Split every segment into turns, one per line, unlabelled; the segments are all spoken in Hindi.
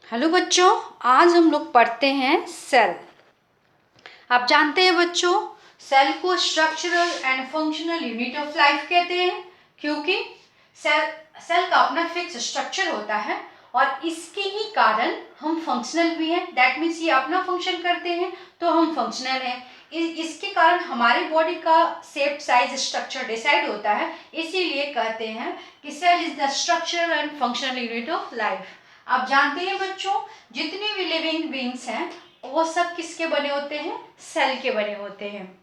हेलो बच्चों, आज हम लोग पढ़ते हैं सेल। आप जानते हैं बच्चों, सेल को structural and functional unit of life कहते हैं, क्योंकि सेल का अपना फिक्स स्ट्रक्चर होता है और इसके ही कारण हम फंक्शनल भी हैं। दैट मीन्स ये अपना फंक्शन करते हैं तो हम फंक्शनल हैं। इसके कारण हमारी बॉडी का शेप, साइज, स्ट्रक्चर डिसाइड होता है। इसीलिए कहते हैं कि cell is the structural and functional unit of life. आप जानते हैं बच्चों, जितने भी लिविंग बींग्स हैं वो सब किसके बने होते हैं? सेल के बने होते हैं।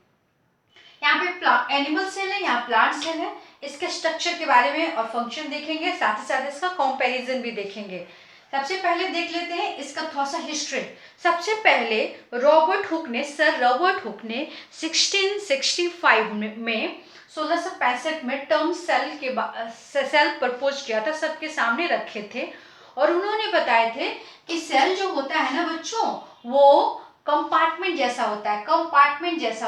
यहाँ पे एनिमल सेल है, यहाँ प्लांट सेल है। इसके स्ट्रक्चर के बारे में और फंक्शन देखेंगे, साथ ही साथ इसका कंपैरिजन भी देखेंगे। सबसे पहले देख लेते हैं इसका थोड़ा सा हिस्ट्री। सबसे पहले सर रॉबर्ट हुक ने 1665 में 1665 में टर्म सेल प्रपोज किया था, सबके सामने रखे थे। और उन्होंने बताए थे कि सेल जो होता है ना बच्चों, वो कंपार्टमेंट जैसा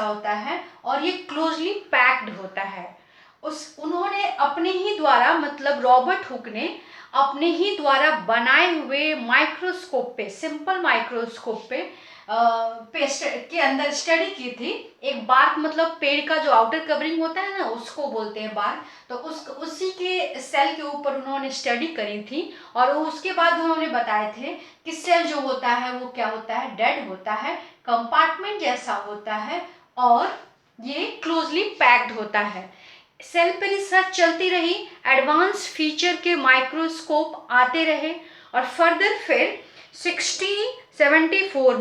होता है और ये क्लोजली पैक्ड होता है। उन्होंने अपने ही द्वारा, मतलब रॉबर्ट हुक ने अपने ही द्वारा बनाए हुए माइक्रोस्कोप पे, सिंपल माइक्रोस्कोप पे के अंदर स्टडी की थी। एक बार्क, मतलब पेड़ का जो आउटर कवरिंग होता है ना, उसको बोलते हैं बार्क। तो उसी के सेल के ऊपर उन्होंने स्टडी करी थी और उसके बाद उन्होंने बताए थे कि सेल जो होता है वो क्या होता है? डेड होता है, कंपार्टमेंट जैसा होता है और ये क्लोजली पैक्ड होता है। सेल पे रिसर्च चलती रही, एडवांस फीचर के माइक्रोस्कोप आते रहे और फर्दर फिर 1674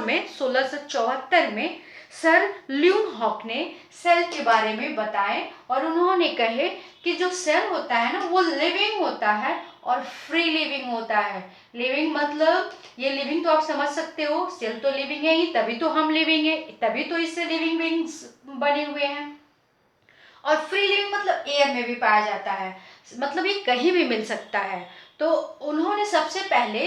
में 1674 में सर ल्यूनहॉक ने सेल के बारे में बताए और उन्होंने कहे कि जो सेल होता है ना, वो लिविंग होता है और फ्री लिविंग होता है। लिविंग मतलब ये लिविंग तो आप समझ सकते हो, सेल तो लिविंग है ही, तभी तो हम लिविंग है, तभी तो इससे लिविंग बीइंग्स बने हुए हैं। और फ्री लिविंग मतलब एयर में भी पाया जाता है, मतलब ये कहीं भी मिल सकता है। तो उन्होंने सबसे पहले,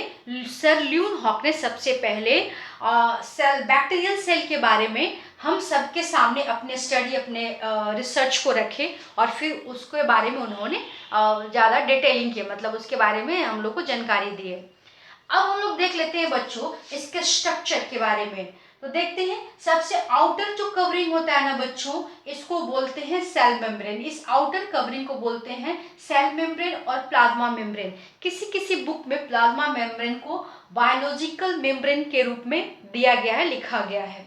सर ल्यूनहॉक ने सबसे पहले बैक्टीरियल सेल के बारे में हम सबके सामने अपने स्टडी, अपने रिसर्च को रखे और फिर उसके बारे में उन्होंने ज़्यादा डिटेलिंग की, मतलब उसके बारे में हम लोग को जानकारी दी है। अब हम लोग देख लेते हैं बच्चों इसके स्ट्रक्चर के बारे में। तो देखते हैं, सबसे आउटर जो कवरिंग होता है ना बच्चों, इसको बोलते हैं सेल मेम्ब्रेन। इस आउटर कवरिंग को बोलते हैं सेल मेम्ब्रेन और प्लाज्मा मेम्ब्रेन। किसी किसी बुक में प्लाज्मा मेम्ब्रेन को बायोलॉजिकल मेम्ब्रेन के रूप में दिया गया है, लिखा गया है।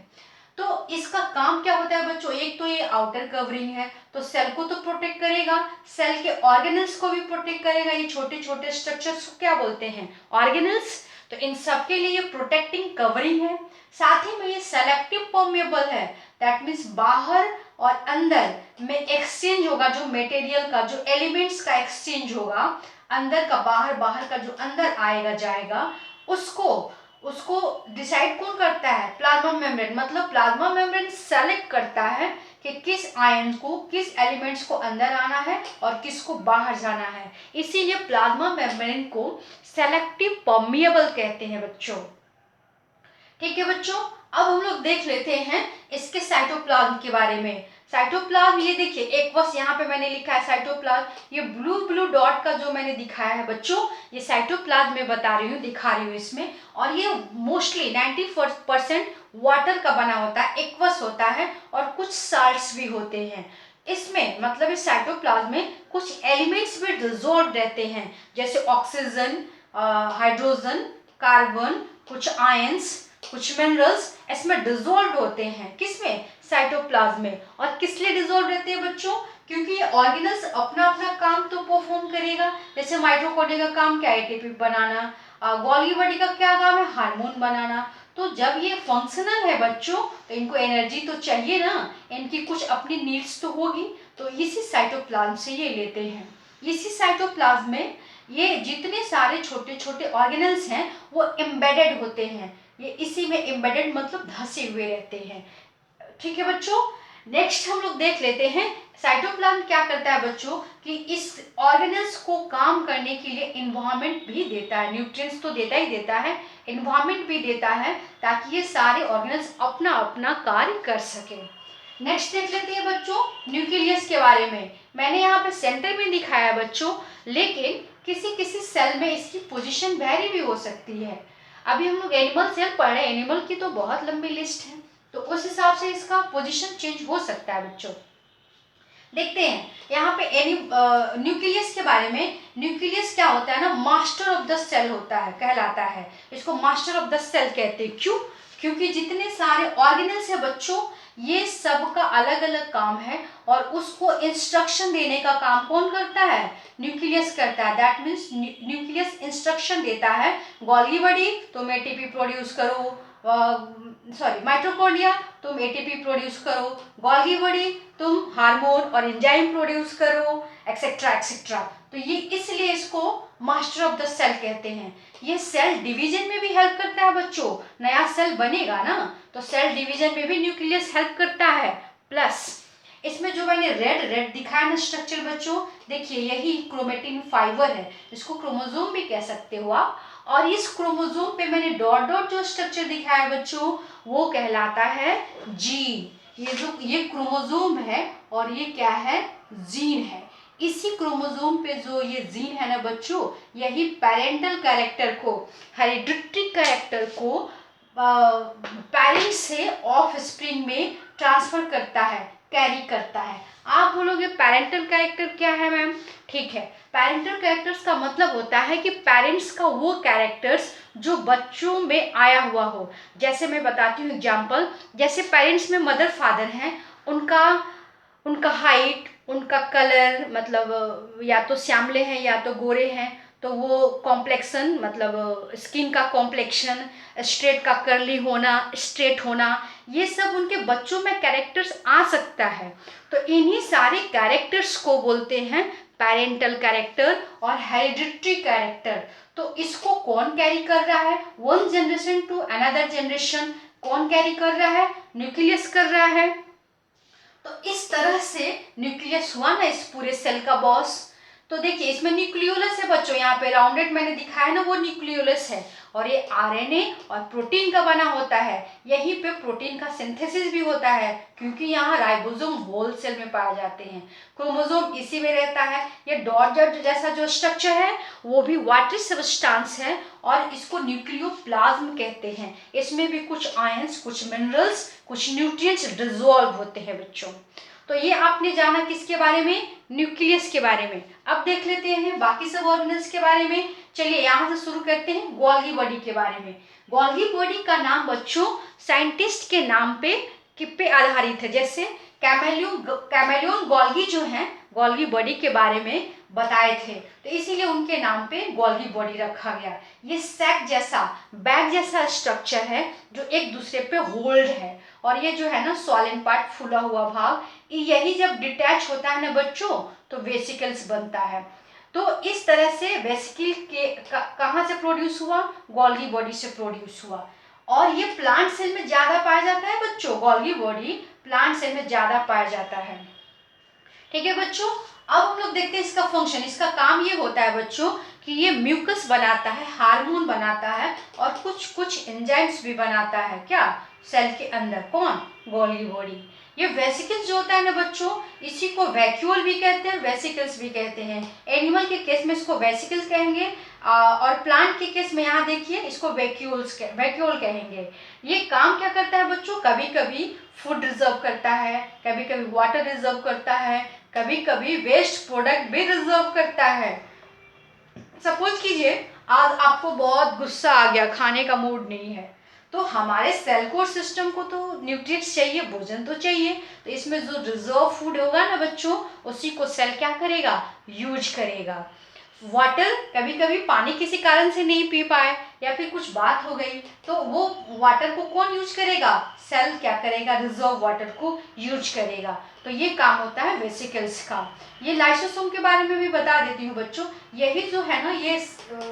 तो इसका काम क्या होता है बच्चों? एक तो ये आउटर कवरिंग है, तो सेल को तो प्रोटेक्ट करेगा, सेल के ऑर्गेनल्स को भी प्रोटेक्ट करेगा। ये छोटे छोटे स्ट्रक्चर्स को क्या बोलते हैं? ऑर्गेनल्स। तो इन सब के लिए ये प्रोटेक्टिंग कवरिंग है। साथ ही में ये सेलेक्टिव परमेबल है। दैट मीन्स बाहर और अंदर में एक्सचेंज होगा, जो मटेरियल का, जो एलिमेंट्स का एक्सचेंज होगा, अंदर का बाहर, बाहर का जो अंदर आएगा जाएगा, उसको उसको डिसाइड कौन करता है? Plasma membrane. मतलब प्लाज्मा मेम्ब्रेन सेलेक्ट करता है कि किस आयन को, किस एलिमेंट्स को अंदर आना है और किसको बाहर जाना है। इसीलिए प्लाज्मा मेम्ब्रेन को सेलेक्टिव परमिएबल कहते हैं बच्चों। ठीक है बच्चों, अब हम लोग देख लेते हैं इसके साइटोप्लाज्म के बारे में। साइटोप्लाज्म, ये देखिए एक बस यहाँ पे मैंने लिखा है साइटोप्लाज्म। ये ब्लू ब्लू डॉट का जो मैंने दिखाया है बच्चों, ये साइटोप्लाज्म में बता रही हूँ, दिखा रही हूँ इसमें। और ये मोस्टली 90% वाटर का बना होता है, एक्वस होता है और कुछ साल्ट्स भी होते हैं इसमें। मतलब इस साइटोप्लाज्म में कुछ एलिमेंट्स भी डिसॉल्व रहते हैं, जैसे ऑक्सीजन, हाइड्रोजन, कार्बन, कुछ आयंस, कुछ मिनरल्स इसमें डिसॉल्व होते हैं। किसमें? साइटोप्लाज्म में। और किस लिए डिसॉल्व रहते हैं बच्चों? क्योंकि ये ऑर्गेनल्स अपना अपना काम तो परफॉर्म करेगा। जैसे माइटोकॉन्ड्रिया का काम क्या है? एटीपी बनाना। गोल्गी बॉडी का क्या काम है? हार्मोन बनाना। तो जब ये फंक्शनल है बच्चों, तो इनको एनर्जी तो चाहिए ना, इनकी कुछ अपनी नीड्स तो होगी, तो इसी साइटोप्लाज्म से ये लेते हैं। इसी साइटोप्लाज्म में ये जितने सारे छोटे छोटे ऑर्गेनल्स हैं वो एम्बेडेड होते हैं। ये इसी में एम्बेडेड मतलब धंसे हुए रहते हैं। ठीक है बच्चों, नेक्स्ट हम लोग देख लेते हैं साइटोप्लाज्म क्या करता है बच्चों, कि इस ऑर्गेनल्स को काम करने के लिए इन्वायरमेंट भी देता है। न्यूट्रिएंट्स तो देता ही देता है, इन्वायरमेंट भी देता है, ताकि ये सारे ऑर्गेनल्स अपना अपना कार्य कर सके। नेक्स्ट देख लेते हैं बच्चों न्यूक्लियस के बारे में। मैंने यहाँ पे सेंटर में दिखाया है बच्चों, लेकिन किसी किसी सेल में इसकी पोजीशन वेरी भी हो सकती है। अभी हम लोग एनिमल सेल पढ़ रहे हैं, एनिमल की तो बहुत लंबी लिस्ट है, तो उस हिसाब से इसका पोजीशन चेंज हो सकता है बच्चों। देखते हैं यहाँ पे न्यूक्लियस के बारे में। न्यूक्लियस क्या होता है ना, मास्टर ऑफ द सेल होता है, कहलाता है। इसको मास्टर ऑफ द सेल कहते हैं। क्यों? क्योंकि जितने सारे ऑर्गेनल्स है बच्चों, ये सब का अलग अलग काम है और उसको इंस्ट्रक्शन देने का काम कौन करता है? न्यूक्लियस करता है। दैट मीन्स न्यूक्लियस इंस्ट्रक्शन देता है, गोल्गी बॉडी तुम एटीपी प्रोड्यूस करो, माइटोकॉन्ड्रिया तुम एटीपी प्रोड्यूस करो, गोल्गी बॉडी तुम हार्मोन और एंजाइम प्रोड्यूस करो, एक्सेट्रा एक्सेट्रा। तो ये इसलिए इसको मास्टर ऑफ द सेल कहते हैं। ये सेल डिवीजन में भी हेल्प करता है बच्चों। नया सेल बनेगा ना, तो सेल डिवीजन में भी न्यूक्लियस हेल्प करता है। प्लस इसमें जो मैंने रेड दिखाया ना स्ट्रक्चर बच्चों, देखिए यही क्रोमेटिन फाइबर है, इसको क्रोमोसोम भी कह सकते हो आप। और इस क्रोमोसोम पे मैंने डॉट डॉट जो स्ट्रक्चर दिखाया है बच्चों, वो कहलाता है जीन। ये क्रोमोसोम है और ये क्या है? जीन है। इसी क्रोमोसोम पे जो ये जीन है ना बच्चों, यही पेरेंटल कैरेक्टर को, हेरिडिटरी कैरेक्टर को पेरेंट्स से ऑफ स्प्रिंग में ट्रांसफर करता है, कैरी करता है। आप बोलोगे पेरेंटल कैरेक्टर क्या है मैम? ठीक है, पेरेंटल कैरेक्टर्स का मतलब होता है कि पेरेंट्स का वो कैरेक्टर्स जो बच्चों में आया हुआ हो। जैसे मैं बताती हूँ एग्जाम्पल, जैसे पेरेंट्स में मदर फादर हैं, उनका हाइट, उनका कलर, मतलब या तो श्यामले हैं या तो गोरे हैं, तो वो कॉम्प्लेक्शन मतलब स्किन का कॉम्प्लेक्शन, स्ट्रेट का कर्ली होना, स्ट्रेट होना, ये सब उनके बच्चों में कैरेक्टर्स आ सकता है। तो इन्हीं सारे कैरेक्टर्स को बोलते हैं पेरेंटल कैरेक्टर और हेरिडिटरी कैरेक्टर। तो इसको कौन कैरी कर रहा है? One generation to another generation कौन कैरी कर रहा है? न्यूक्लियस कर रहा है। तो इस तरह से न्यूक्लियस हुआ ना इस पूरे सेल का बॉस। तो देखिए इसमें न्यूक्लियोलस है बच्चों, यहाँ पे राउंडेड मैंने दिखाया ना, वो न्यूक्लियोलस है। और ये आरएनए और प्रोटीन का बना होता है। यहीं पे प्रोटीन का सिंथेसिस भी होता है, क्योंकि यहाँ राइबोसोम होल सेल में पाए जाते हैं। क्रोमोसोम इसी में रहता है। ये डॉट डॉट जैसा जो स्ट्रक्चर है वो भी वाटरी सब्सटेंस है और इसको न्यूक्लियोप्लाज्म कहते हैं। इसमें भी कुछ आयंस, कुछ मिनरल्स, कुछ न्यूट्रिएंट्स डिसॉल्व होते हैं बच्चों। तो ये आपने जाना किसके बारे में? न्यूक्लियस के बारे में। अब देख लेते हैं बाकी सब ऑर्गेनल्स के बारे में। चलिए यहाँ से शुरू करते हैं गोल्गी बॉडी के बारे में। गोल्गी बॉडी का नाम बच्चों साइंटिस्ट के नाम पे आधारित है। जैसे कैमेलियन गोल्गी जो है, गोल्गी बॉडी के बारे में बताए थे, तो इसीलिए उनके नाम पे गोल्गी बॉडी रखा गया। ये सैक जैसा, बैग जैसा स्ट्रक्चर है जो एक दूसरे पे होल्ड है। और ये जो है ना सॉलिड पार्ट, फूला हुआ भाग, यही जब डिटैच होता है ना बच्चों, तो वेसिकल्स बनता है। तो इस तरह से वेसिकल कहाँ से प्रोड्यूस हुआ? गोल्गी बॉडी से प्रोड्यूस हुआ। और ये प्लांट सेल में ज्यादा पाया जाता है बच्चों। गोल्गी बॉडी प्लांट सेल में ज्यादा पाया जाता है। ठीक है बच्चों, अब हम लोग देखते हैं इसका फंक्शन। इसका काम ये होता है बच्चों कि ये म्यूकस बनाता है, हार्मोन बनाता है और कुछ एंजाइम्स भी बनाता है। क्या? सेल के अंदर। कौन? Golgi body. ये वेसिकल्स जो होता है ना बच्चों, इसी को वैक्यूल भी कहते हैं, वेसिकल्स भी कहते हैं। एनिमल के केस में इसको वेसिकल्स कहेंगे और प्लांट के केस में यहाँ देखिए इसको वैक्यूल कहेंगे। ये काम क्या करता है बच्चों? कभी कभी फूड रिजर्व करता है, कभी कभी वाटर रिजर्व करता है, कभी कभी वेस्ट प्रोडक्ट भी रिजर्व करता है। सपोज कीजिए आज आपको बहुत गुस्सा आ गया, खाने का मूड नहीं है, तो हमारे सेल कोर सिस्टम को तो न्यूट्रिएंट्स चाहिए, भोजन तो चाहिए। तो इसमें जो रिजर्व फूड होगा ना बच्चों, उसी को सेल क्या करेगा? यूज करेगा। वाटर, कभी कभी पानी किसी कारण से नहीं पी पाए या फिर कुछ बात हो गई, तो वो वाटर को कौन यूज करेगा? सेल क्या करेगा? रिजर्व वाटर को यूज करेगा। तो ये काम होता है वेसिकल्स का। ये लाइसोसोम के बारे में भी बता देती हूँ बच्चों। यही जो है ना ये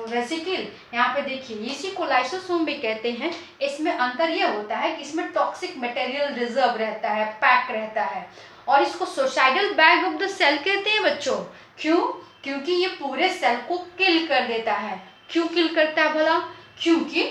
वेसिकल, यहाँ पे देखिए इसी को लाइसोसोम भी कहते हैं। इसमें अंतर यह होता है कि इसमें टॉक्सिक मटेरियल रिजर्व रहता है, पैक रहता है। और इसको suicidal bag of the cell कहते हैं बच्चों। क्यों? क्योंकि ये पूरे सेल को किल कर देता है। क्यों किल करता है भला? क्योंकि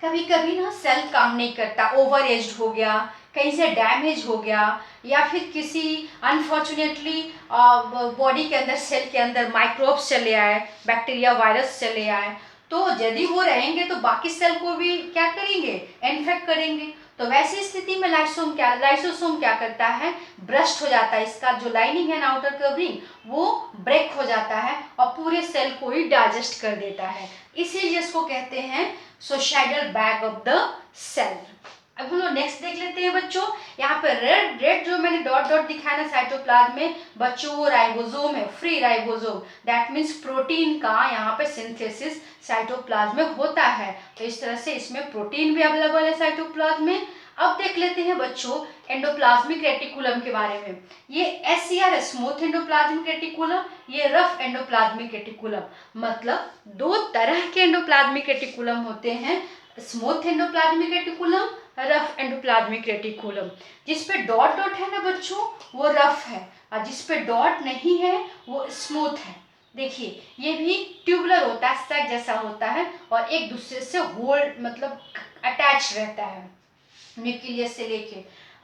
कभी कभी ना सेल काम नहीं करता, ओवर एज्ड हो गया, कहीं से डैमेज हो गया या फिर किसी अनफॉर्चुनेटली बॉडी के अंदर, सेल के अंदर माइक्रोब्स चले आए, बैक्टीरिया वायरस चले आए, तो यदि वो रहेंगे तो बाकी सेल को भी क्या करेंगे, इन्फेक्ट करेंगे। तो वैसी स्थिति में लाइसोसोम क्या करता है, ब्रस्ट हो जाता है, इसका जो लाइनिंग है ना, आउटर कवरिंग, वो ब्रेक हो जाता है और पूरे सेल को ही डाइजेस्ट कर देता है। इसीलिए इसको कहते हैं societal bag of the cell. अब हम लोग नेक्स्ट देख लेते हैं बच्चों। यहाँ पे रेड जो मैंने डॉट डॉट दिखाया ना साइटोप्लाज्म में बच्चों, वो राइबोसोम है, free ribosome. That means protein का यहाँ पे सिंथेसिस साइटोप्लाज्म में होता है। तो इस तरह से इसमें प्रोटीन भी अवेलेबल है साइटोप्लाज्म में। अब देख लेते हैं बच्चों एंडोप्लाज्मिक रेटिकुलम के बारे में। ये SCR स्मूथ एंडोप्लाज्मिक रेटिकुलम, ये रफ एंडोप्लाज्मिक रेटिकुलम। मतलब दो तरह के एंडोप्लाज्मिक रेटिकुलम होते हैं, smooth endoplasmic reticulum, rough endoplasmic reticulum. जिसपे डॉट डॉट है ना बच्चों, वो रफ है, और जिसपे डॉट नहीं है वो स्मूथ है। देखिए ये भी ट्यूबुलर होता है, सैक जैसा होता है, और एक दूसरे से होल्ड मतलब अटैच रहता है, न्यूक्लियस से लेके,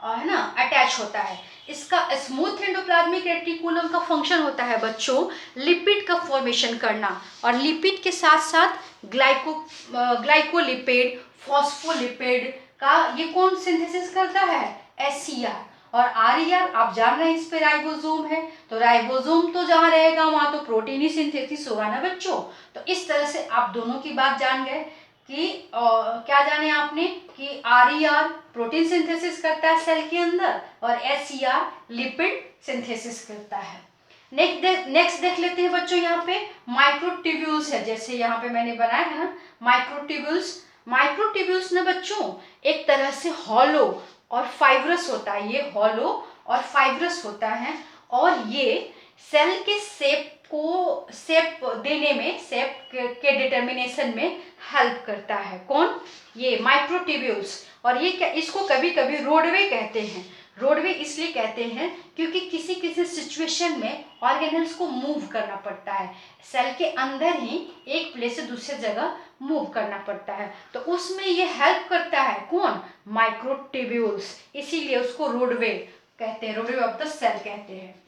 है ना, अटैच होता है। इसका स्मूथ एंडोप्लाज्मिक रेटिकुलम का फंक्शन होता है बच्चों लिपिड का फॉर्मेशन करना, और लिपिड के साथ साथ ग्लाइकोलिपिड, फॉस्फोलिपिड का ये कौन सिंथेसिस करता है, SCR। और RER आप जान रहे हैं इस पे राइबोसोम है, तो राइबोसोम तो जहाँ रहेगा वहाँ तो प्रोटीन ही सिंथेसिस होगा ना बच्चों। तो इस तरह से आप दोनों की बात जान गए कि क्या जाने आपने कि RER प्रोटीन सिंथेसिस करता है सेल के अंदर, और SCR लिपिड सिंथेसिस करता है। नेक्स्ट देख लेते हैं बच्चों, यहाँ पे माइक्रोट्यूब्यूल्स है, जैसे यहाँ पे मैंने बनाया है ना माइक्रोट्यूब्यूल्स ना बच्चों एक तरह से हॉलो और फाइब्रस होता है। ये हॉलो और फाइब्रस होता है, और ये सेल के शेप देने में, शेप के डिटर्मिनेशन में हेल्प करता है। कौन, ये माइक्रोट्यूब्यूल्स। और ये क्या, इसको कभी कभी रोडवे कहते हैं। रोडवे इसलिए कहते हैं क्योंकि किसी किसी सिचुएशन में ऑर्गेनल्स को मूव करना पड़ता है, सेल के अंदर ही एक प्लेस से दूसरे जगह मूव करना पड़ता है, तो उसमें ये हेल्प करता है। कौन, माइक्रोट्यूब्यूल्स, इसीलिए उसको रोडवे कहते हैं, रोडवे ऑफ द सेल कहते हैं।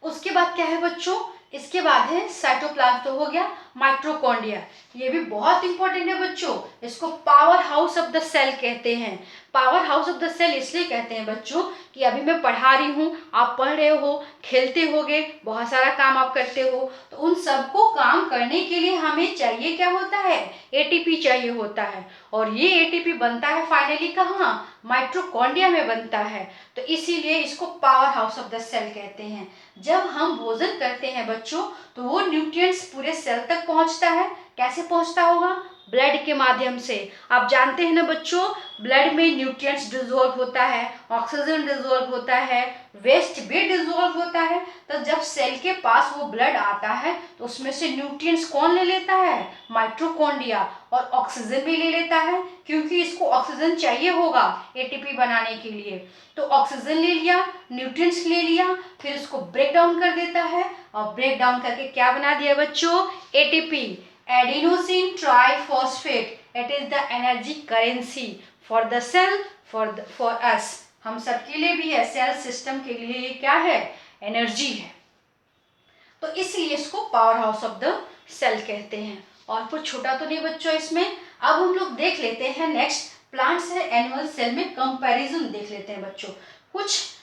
उसके बाद क्या है बच्चों, इसके बाद है साइटोप्लाज्म तो हो गया। माइटोकॉन्ड्रिया, ये भी बहुत इंपॉर्टेंट है बच्चों, इसको power house of the cell कहते हैं। Power house of the cell इसलिए कहते हैं बच्चों कि अभी मैं पढ़ा रही हूँ, आप पढ़ रहे हो, खेलते होगे, बहुत सारा काम आप करते हो, तो उन सबको काम करने के लिए हमें चाहिए क्या होता है, ATP चाहिए होता है। और ये ATP बनता है फाइनली कहाँ, माइटोकॉन्ड्रिया में बनता है। तो इसीलिए इसको power house of the cell कहते हैं। जब हम भोजन करते हैं बच्चों तो वो न्यूट्रिएंट्स पूरे सेल तक पहुंचता है। कैसे पहुंचता होगा, ब्लड के माध्यम से। आप जानते हैं ना बच्चों, ब्लड में न्यूट्रिएंट्स डिसॉल्व होता है, ऑक्सीजन डिसॉल्व होता है, वेस्ट भी डिसॉल्व होता है। तो जब सेल के पास वो ब्लड आता है तो उसमें से न्यूट्रिएंट्स कौन ले लेता है, माइटोकॉन्ड्रिया, और ऑक्सीजन भी ले लेता है क्योंकि इसको ऑक्सीजन चाहिए होगा ATP बनाने के लिए। तो ऑक्सीजन ले लिया, न्यूट्रिएंट्स ले लिया, फिर इसको ब्रेक डाउन कर देता है, और ब्रेक डाउन करके क्या बना दिया बच्चों, ATP, adenosine triphosphate. It is the energy currency for the cell, for us, हम सबके लिए भी है, सेल सिस्टम के लिए ये क्या है, एनर्जी है। तो इसलिए इसको power house of the cell कहते हैं। और कुछ छोटा तो नहीं बच्चों इसमें। अब हम लोग देख लेते हैं नेक्स्ट प्लांट से एनिमल सेल में कंपैरिजन देख लेते हैं बच्चों। कुछ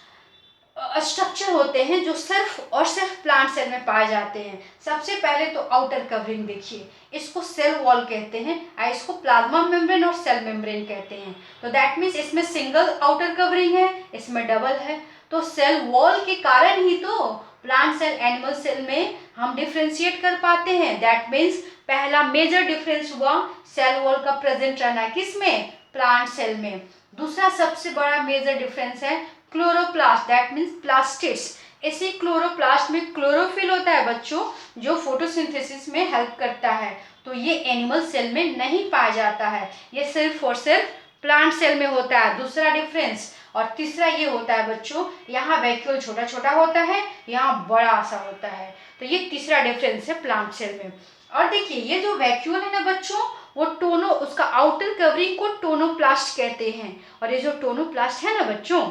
स्ट्रक्चर होते हैं जो सिर्फ और सिर्फ प्लांट सेल में पाए जाते हैं। सबसे पहले तो आउटर कवरिंग देखिए, इसको सेल वॉल कहते हैं, इसको प्लाज्मा मेम्ब्रेन और सेल मेम्ब्रेन कहते हैं। तो दैट मीन्स इसमें सिंगल आउटर कवरिंग है, इसमें डबल है। तो सेल वॉल के कारण ही तो प्लांट सेल एनिमल सेल में हम डिफ्रेंशिएट कर पाते हैं। दैट मीन्स पहला मेजर डिफरेंस हुआ सेल वॉल का प्रेजेंट रहना किसमें, प्लांट सेल में। दूसरा सबसे बड़ा मेजर डिफरेंस है क्लोरोप्लास्ट, दैट मीन्स प्लास्टिड्स। इसी क्लोरोप्लास्ट में क्लोरोफिल होता है बच्चों, जो फोटोसिंथेसिस में हेल्प करता है। तो ये एनिमल सेल में नहीं पाया जाता है, ये सिर्फ और सिर्फ प्लांट सेल में होता है, दूसरा डिफरेंस। और तीसरा ये होता है बच्चों, यहाँ वैक्यूल छोटा छोटा होता है, यहाँ बड़ा सा होता है। तो ये तीसरा डिफरेंस है प्लांट सेल में। और देखिए ये जो वैक्यूल है ना बच्चों, वो उसका आउटर कवरिंग को टोनोप्लास्ट कहते हैं। और ये जो टोनोप्लास्ट है ना बच्चों,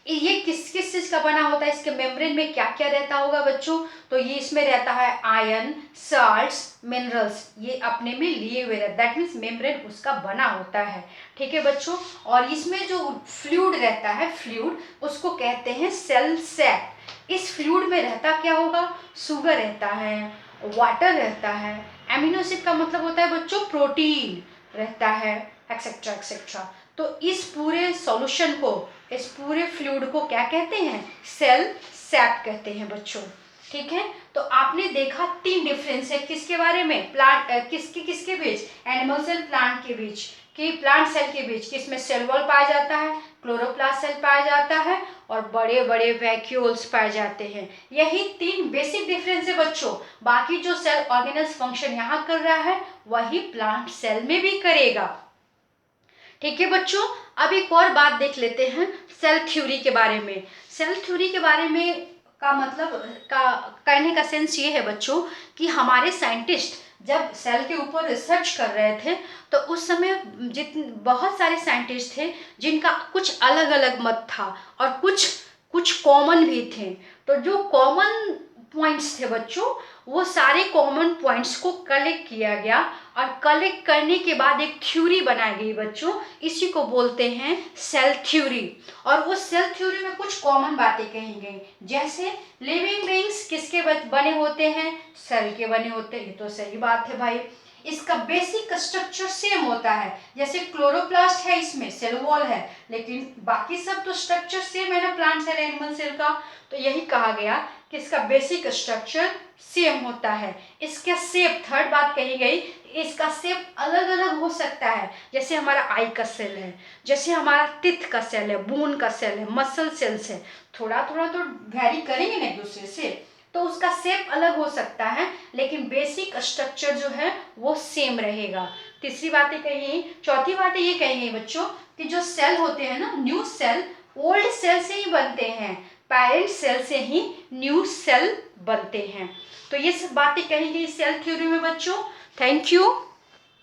ये किस किस चीज का बना होता है, इसके मेम्ब्रेन में क्या क्या रहता होगा बच्चों? तो ये इसमें रहता है आयरन, साल्ट्स, मिनरल्स, ये अपने में लिए हुए रहता है, दैट मीन्स मेम्ब्रेन उसका बना होता है। ठीक है बच्चों, और इसमें जो फ्लूइड रहता है, फ्लूइड उसको कहते हैं सेल सैक। इस फ्लूइड में रहता क्या होगा? शुगर रहता है, वाटर रहता है, एमिनो एसिड का मतलब होता है बच्चों प्रोटीन रहता है, एक्सेट्रा एक्सेट्रा। तो इस पूरे सॉल्यूशन को, इस पूरे फ्लूइड को क्या कहते हैं? सेल सैक कहते हैं बच्चों। ठीक है, तो आपने देखा 3 डिफरेंस है किसके बारे में, प्लांट किसके किसके बीच, एनिमल सेल प्लांट के बीच, कि प्लांट सेल के बीच, किसमें सेल वॉल पाया जाता है, क्लोरोप्लास्ट सेल पाया जाता है, और बड़े बड़े वैक्यूल्स पाए जाते हैं। यही 3 बेसिक डिफरेंस है बच्चों। बाकी जो सेल ऑर्गेनल्स फंक्शन यहाँ कर रहा है वही प्लांट सेल में भी करेगा। ठीक है बच्चों, अब एक और बात देख लेते हैं सेल थ्योरी के बारे में। सेल थ्योरी के बारे में का मतलब कहने का सेंस ये है बच्चों कि हमारे साइंटिस्ट जब सेल के ऊपर रिसर्च कर रहे थे तो उस समय बहुत सारे साइंटिस्ट थे जिनका कुछ अलग अलग मत था और कुछ कॉमन भी थे। तो जो कॉमन पॉइंट्स थे बच्चों, वो सारे कॉमन पॉइंट्स को कलेक्ट किया गया और कलेक्ट करने के बाद एक थ्योरी बनाई गई बच्चों, इसी को बोलते हैं सेल थ्योरी। और उस सेल थ्योरी में कुछ कॉमन बातें कही गई, जैसे लिविंग बीइंग्स किसके बने होते हैं? सेल के बने होते हैं। ये तो सही बात है भाई। इसका बेसिक स्ट्रक्चर सेम होता है, जैसे क्लोरोप्लास्ट है, इसमें सेल वॉल है, लेकिन बाकी सब तो स्ट्रक्चर सेम है ना प्लांट सेल, एनिमल सेल का। तो यही कहा गया कि इसका बेसिक स्ट्रक्चर सेम होता है। इसका शेप, थर्ड बात कही गई, इसका शेप अलग अलग हो सकता है, जैसे हमारा आई का सेल है, जैसे हमारा टिथ का सेल है, बोन का सेल है, मसल सेल्स है, थोड़ा थोड़ा तो वैरी करेंगे ना एक दूसरे से, तो उसका शेप अलग हो सकता है, लेकिन बेसिक स्ट्रक्चर जो है वो सेम रहेगा। तीसरी बातें कही, चौथी बातें ये कही गई बच्चों कि जो सेल होते हैं ना, न्यू सेल ओल्ड सेल से ही बनते हैं, पेरेंट सेल से ही न्यू सेल बनते हैं। तो ये सब बातें कही गई सेल थ्योरी में बच्चों। Thank you.